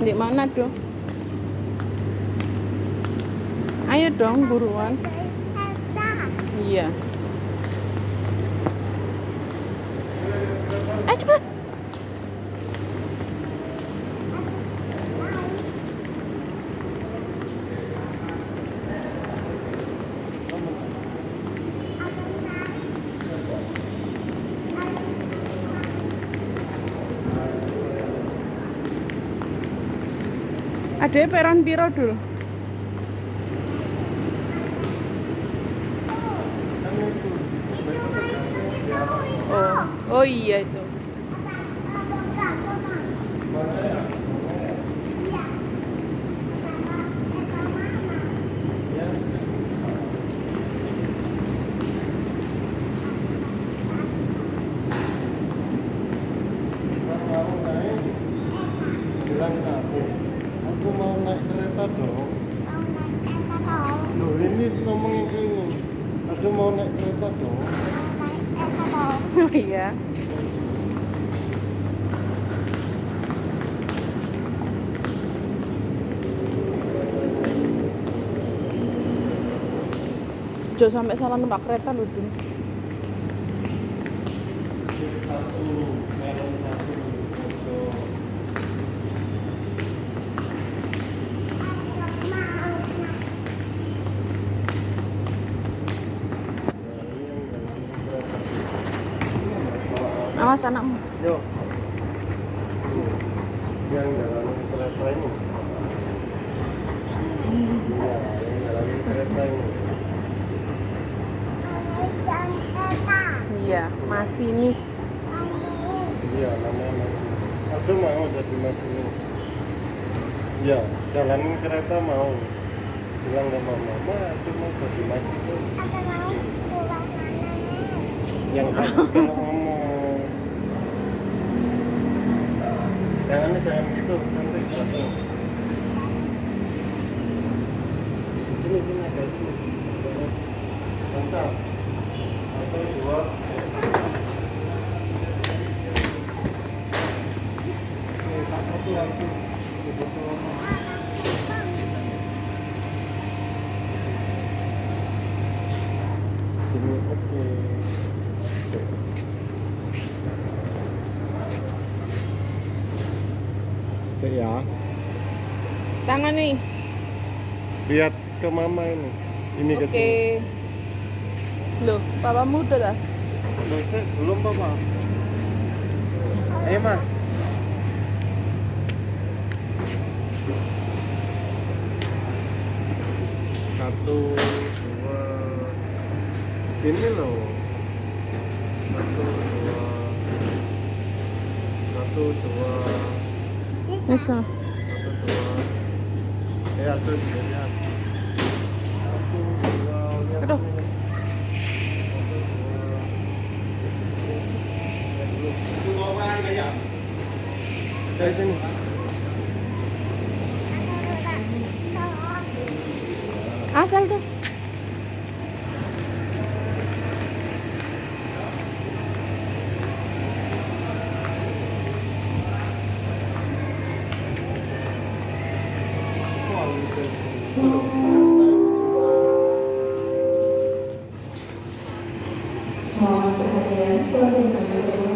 Di mana dong? Ayo dong buruan. Iya. Ayo cepat. Ada peron piro dulu? Oh iya itu. Bilang ke aku mau naik kereta dong. Loh ini ngomongin ke ini. Aku mau naik kereta dong. Oh iya. Jo sampai salah numpak kereta loh Dun. Satu melon satu untuk Awas anakmu. Yo. Yang jalan kereta ini. Iya, yang jalan kereta ini. Iya, masinis. Iya, namanya masih. Aku mau jadi masinis. Iya, jalanin kereta mau. Bilang sama mama, aku mau jadi masinis. Yang bagus kalau ngomong. Jangan gitu, nanti jatuh. Sini ada sini. Mantap. Satu, dua. Satu lagi. Ini oke. Cek ya. Tangan nih. Lihat ke mama ini. Ini ke Oke. sini. Loh, papa muda dah. Belum papa. Ayo ma. Satu, dua. Ini loh. Satu, dua. Satu, dua. Bisa. Satu, dua. Aduh, lihat. Satu, dua. Lihat Aduh. ini. Dari sini. Asal tuh. Mohon perhatian, keluarga